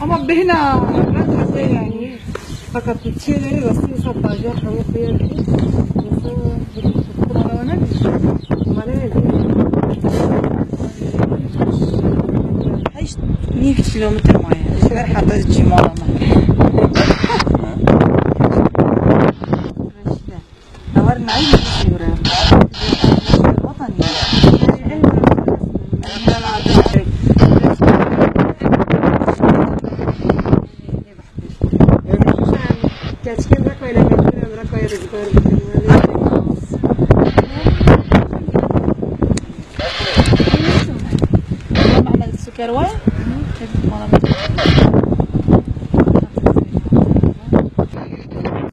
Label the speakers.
Speaker 1: أما بهنا ما تحصل يعني فقط تشيلي وسيم صباح جار حمو خير هايش 100 كيلومتر معايا شوية حتى تجي مرة نهار نعيم يورا وطني السكر وين؟